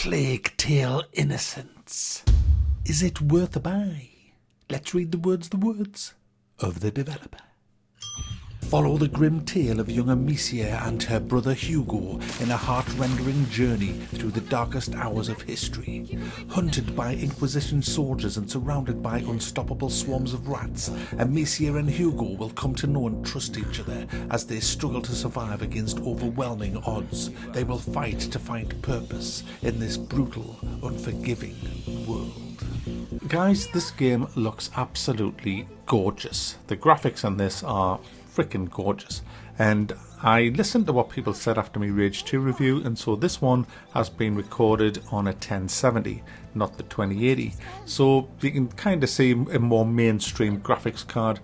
Plague Tale Innocence. Is it worth a buy? Let's read the words of the developer. Follow the grim tale of young Amicia and her brother Hugo in a heart-rending journey through the darkest hours of history. Hunted by Inquisition soldiers and surrounded by unstoppable swarms of rats, Amicia and Hugo will come to know and trust each other as they struggle to survive against overwhelming odds. They will fight to find purpose in this brutal, unforgiving world. Guys, this game looks absolutely gorgeous. The graphics on this are freaking gorgeous, and I listened to what people said after my Rage 2 review, and so this one has been recorded on a 1070, not the 2080, so you can kind of see a more mainstream graphics card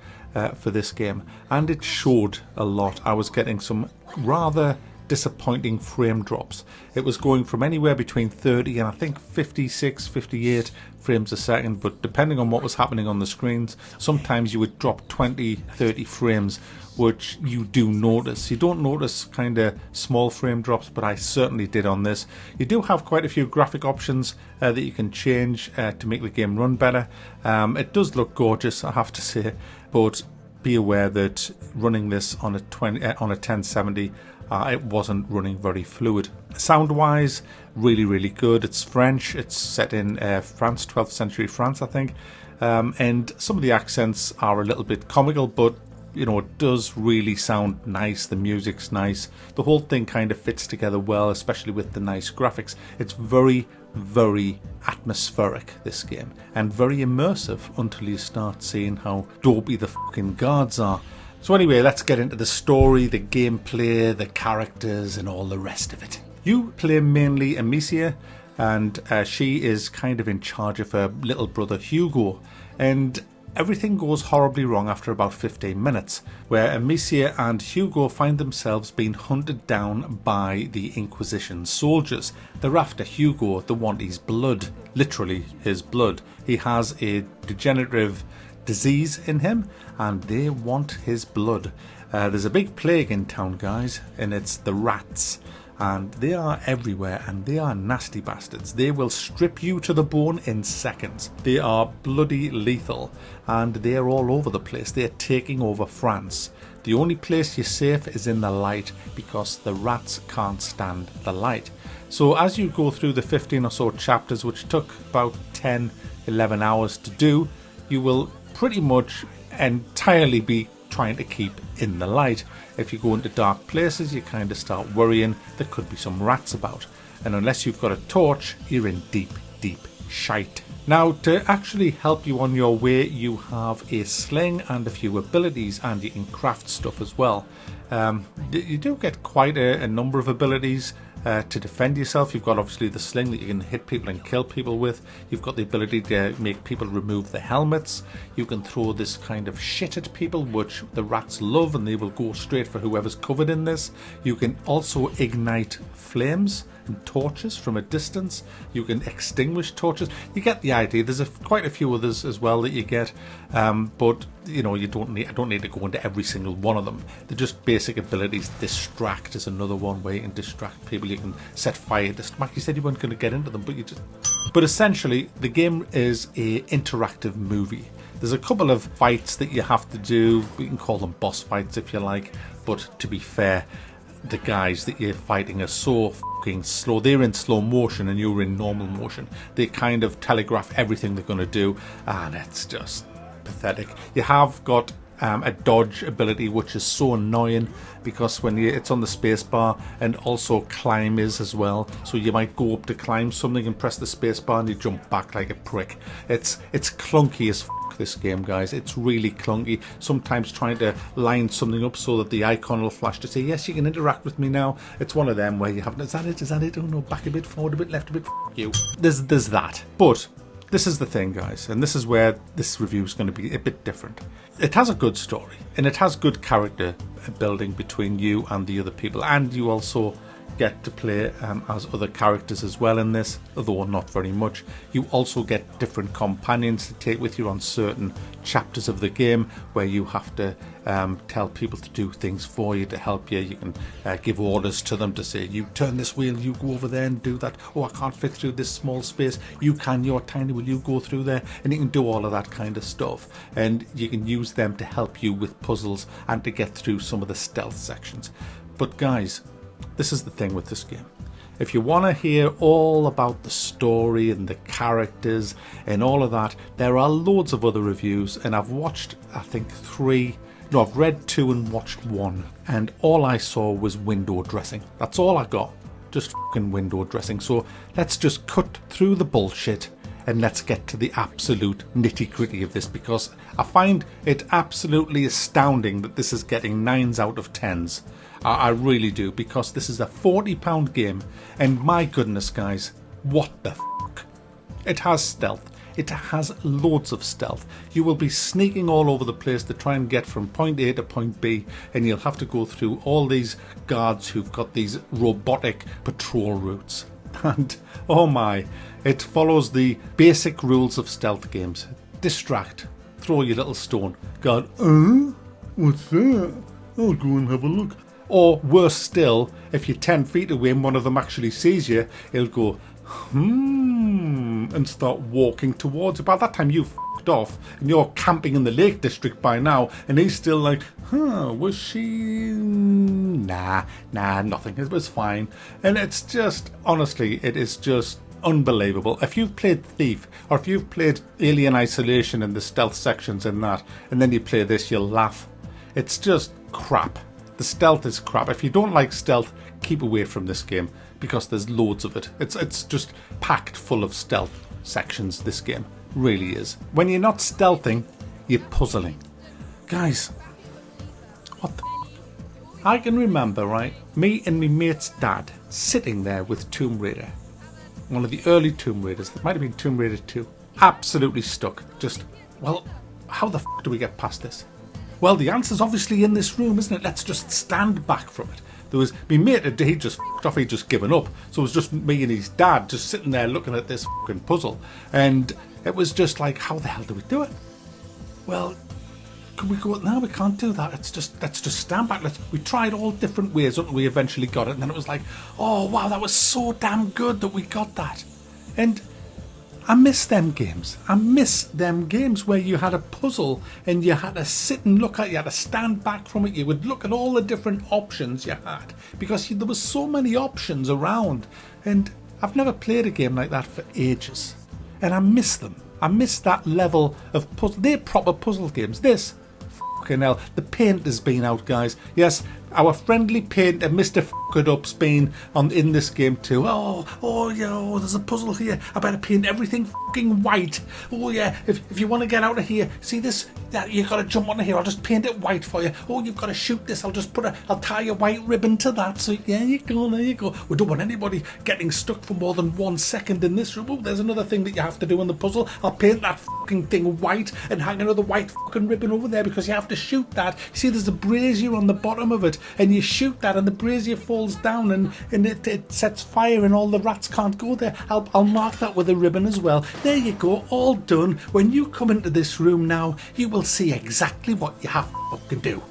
for this game, and it showed a lot. I was getting some rather disappointing frame drops. It was going from anywhere between 30 and I think 56, 58 frames a second, but depending on what was happening on the screens, sometimes you would drop 20, 30 frames, which you do notice. You don't notice kind of small frame drops, but I certainly did on this. You do have quite a few graphic options that you can change to make the game run better. It does look gorgeous, I have to say, but be aware that running this on a 1070, it wasn't running very fluid. Sound wise, really good. It's French, it's set in France, 12th century France, I think, and some of the accents are a little bit comical, but you know, it does really sound nice. The music's nice, the whole thing kind of fits together well, especially with the nice graphics. It's very atmospheric, this game, and very immersive until you start seeing how dopey the fucking guards are. So anyway, let's get into the story, the gameplay, the characters, and all the rest of it. You play mainly Amicia, and she is kind of in charge of her little brother Hugo, and everything goes horribly wrong after about 15 minutes, where Amicia and Hugo find themselves being hunted down by the Inquisition soldiers. They're after Hugo, they want his blood, literally his blood. He has a degenerative disease in him, and they want his blood. There's a big plague in town, guys, and it's the rats, and they are everywhere, and they are nasty bastards. They will strip you to the bone in seconds. They are bloody lethal, and they are all over the place. They are taking over France. The only place you're safe is in the light, because the rats can't stand the light. So as you go through the 15 or so chapters, which took about 10-11 hours to do, you will pretty much entirely be trying to keep in the light. If you go into dark places, you kind of start worrying there could be some rats about, and unless you've got a torch, you're in deep shite. Now, to actually help you on your way, you have a sling and a few abilities, and you can craft stuff as well. You do get quite a number of abilities to defend yourself. You've got obviously the sling that you can hit people and kill people with. You've got the ability to make people remove the helmets. You can throw this kind of shit at people, which the rats love, and they will go straight for whoever's covered in this. You can also ignite flames and torches from a distance. You can extinguish torches. You get the idea. There's quite a few others as well that you get, but you know, I don't need to go into every single one of them. They're just basic abilities. Distract is another one where you can distract people. You can set fire. Mackie said you weren't going to get into them, but essentially the game is a interactive movie. There's a couple of fights that you have to do. We can call them boss fights if you like, but to be fair, the guys that you're fighting are so fucking slow. They're in slow motion and you're in normal motion. They kind of telegraph everything they're going to do, and it's just pathetic. You have got a dodge ability, which is so annoying because when it's on the space bar, and also climb is as well. So you might go up to climb something and press the space bar and you jump back like a prick. It's clunky as this game, guys. It's really clunky. Sometimes trying to line something up so that the icon will flash to say, yes, you can interact with me now. It's one of them where you haven't, is that it? Oh no, back a bit, forward a bit, left a bit, you. There's that. But this is the thing, guys, and this is where this review is going to be a bit different. It has a good story, and it has good character building between you and the other people, and you also get to play as other characters as well in this, although not very much. You also get different companions to take with you on certain chapters of the game where you have to tell people to do things for you to help you. You can give orders to them to say, you turn this wheel, you go over there and do that. Oh, I can't fit through this small space. You can, you're tiny, will you go through there? And you can do all of that kind of stuff. And you can use them to help you with puzzles and to get through some of the stealth sections. But guys, this is the thing with this game. If you want to hear all about the story and the characters and all of that, there are loads of other reviews, and I've watched, I think, I've read 2 and watched 1, and all I saw was window dressing. That's all I got, just fucking window dressing. So let's just cut through the bullshit and let's get to the absolute nitty-gritty of this, because I find it absolutely astounding that this is getting 9s out of 10s. I really do, because this is a £40 game, and my goodness guys, what the fuck? It has stealth. It has loads of stealth. You will be sneaking all over the place to try and get from point A to point B, and you'll have to go through all these guards who've got these robotic patrol routes. And oh my, it follows the basic rules of stealth games. Distract, throw your little stone, guard, what's that? I'll go and have a look. Or worse still, if you're 10 feet away and one of them actually sees you, he'll go, and start walking towards you. By that time you've f***ed off and you're camping in the Lake District by now, and he's still like, was she? Nah, nothing. It was fine. And it's just, honestly, it is just unbelievable. If you've played Thief, or if you've played Alien Isolation and the stealth sections in that, and then you play this, you'll laugh. It's just crap. The stealth is crap. If you don't like stealth, keep away from this game, because there's loads of it. It's just packed full of stealth sections, this game. Really is. When you're not stealthing, you're puzzling. Guys, what the f***? I can remember, right, me and my mate's dad sitting there with Tomb Raider. One of the early Tomb Raiders. It might have been Tomb Raider 2. Absolutely stuck. Just, well, how the f*** do we get past this? Well, the answer's obviously in this room, isn't it? Let's just stand back from it. There was my mate, he just f***ed off, he'd just given up. So it was just me and his dad just sitting there looking at this fucking puzzle. And it was just like, how the hell do we do it? Well, can we go? No, we can't do that. Let's just stand back. We tried all different ways until we eventually got it. And then it was like, oh wow, that was so damn good that we got that. And I miss them games. I miss them games where you had a puzzle and you had to sit and look at it, you had to stand back from it, you would look at all the different options you had, because there was so many options around, and I've never played a game like that for ages, and I miss them. I miss that level of puzzle. They're proper puzzle games. This, fucking hell, the paint has been out, guys. Yes, our friendly painter, Mr. F***It-Up's been in this game too. Oh yeah, there's a puzzle here. I better paint everything fucking white. Oh yeah, if you want to get out of here, see this? You got to jump onto here. I'll just paint it white for you. Oh, you've got to shoot this. I'll tie a white ribbon to that. So there you go. We don't want anybody getting stuck for more than 1 second in this room. Oh, there's another thing that you have to do in the puzzle. I'll paint that fucking thing white and hang another white fucking ribbon over there, because you have to shoot that. See, there's a brazier on the bottom of it, and you shoot that and the brazier falls down and it sets fire and all the rats can't go there. I'll mark that with a ribbon as well. There you go, all done. When you come into this room now, you will see exactly what you have to fucking do.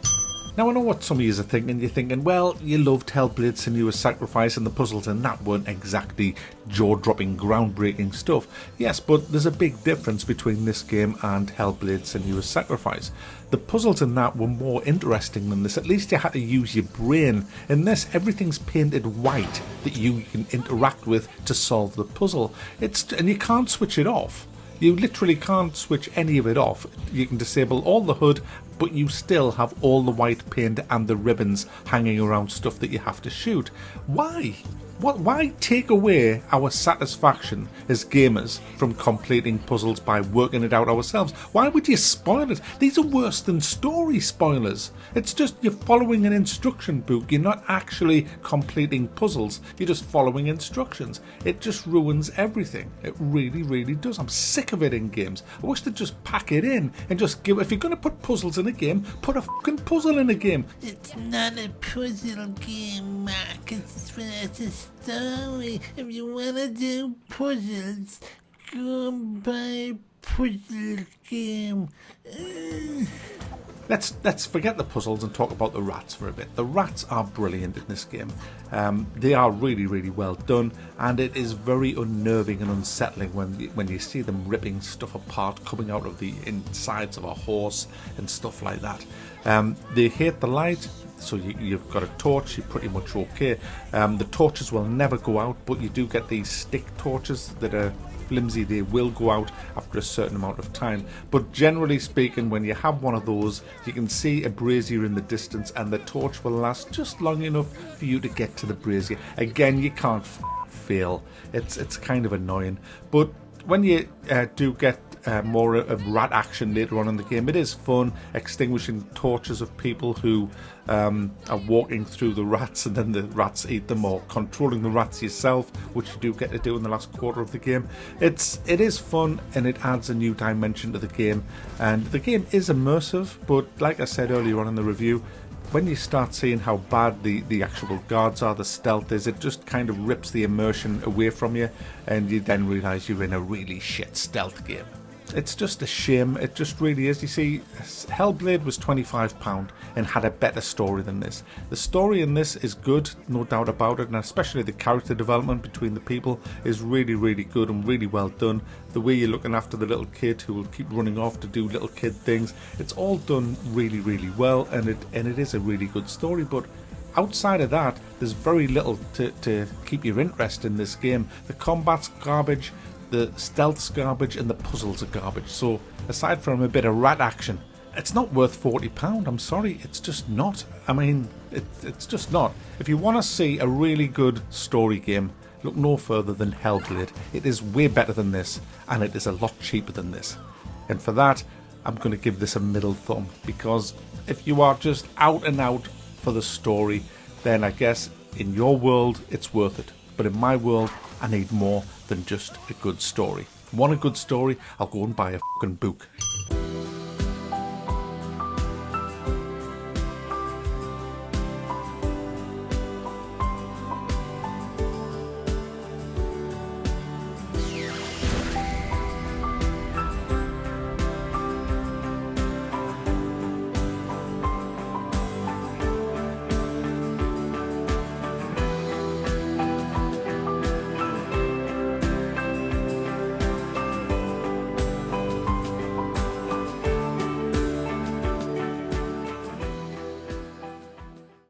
Now I know what some of you are thinking. You're thinking, well, you loved Hellblade Senua's Sacrifice and the puzzles in that weren't exactly jaw-dropping, groundbreaking stuff. Yes, but there's a big difference between this game and Hellblade Senua's Sacrifice. The puzzles in that were more interesting than this. At least you had to use your brain. In this, everything's painted white that you can interact with to solve the puzzle. And you can't switch it off. You literally can't switch any of it off. You can disable all the HUD, but you still have all the white paint and the ribbons hanging around stuff that you have to shoot. Why? Why take away our satisfaction as gamers from completing puzzles by working it out ourselves? Why would you spoil it? These are worse than story spoilers. It's just you're following an instruction book. You're not actually completing puzzles. You're just following instructions. It just ruins everything. It really, really does. I'm sick of it in games. I wish they'd just pack it in and just give... If you're going to put puzzles in a game, put a fucking puzzle in a game. It's not a puzzle game, Mark. It's a story. If you want to do puzzles, go and buy a puzzle game. Let's forget the puzzles and talk about the rats for a bit. The rats are brilliant in this game. They are really, really well done, and it is very unnerving and unsettling when you see them ripping stuff apart, coming out of the insides of a horse and stuff like that. They hate the light, so you've got a torch, you're pretty much okay. The torches will never go out, but you do get these stick torches that are flimsy. They will go out after a certain amount of time, but generally speaking, when you have one of those, you can see a brazier in the distance and the torch will last just long enough for you to get to the brazier. Again, you can't fail. It's kind of annoying, but when you do get more of rat action later on in the game, it is fun extinguishing torches of people who are walking through the rats, and then the rats eat them, or controlling the rats yourself, which you do get to do in the last quarter of the game. It is fun, and it adds a new dimension to the game, and the game is immersive, but like I said earlier on in the review, when you start seeing how bad the actual guards are, the stealth is, it just kind of rips the immersion away from you, and you then realise you're in a really shit stealth game. It's just a shame, it just really is. You see, Hellblade was £25 and had a better story than this. The story in this is good, no doubt about it, and especially the character development between the people is really, really good and really well done. The way you're looking after the little kid who will keep running off to do little kid things, it's all done really, really well, and it is a really good story, but outside of that, there's very little to keep your interest in this game. The combat's garbage, the stealth's garbage, and the puzzles are garbage. So aside from a bit of rat action, it's not worth £40. I'm sorry, it's just not. I mean, it's just not. If you want to see a really good story game, look no further than Hellblade. It is way better than this, and it is a lot cheaper than this. And for that, I'm going to give this a middle thumb, because if you are just out and out for the story, then I guess in your world it's worth it. But in my world, I need more than just a good story. Want a good story? I'll go and buy a fucking book.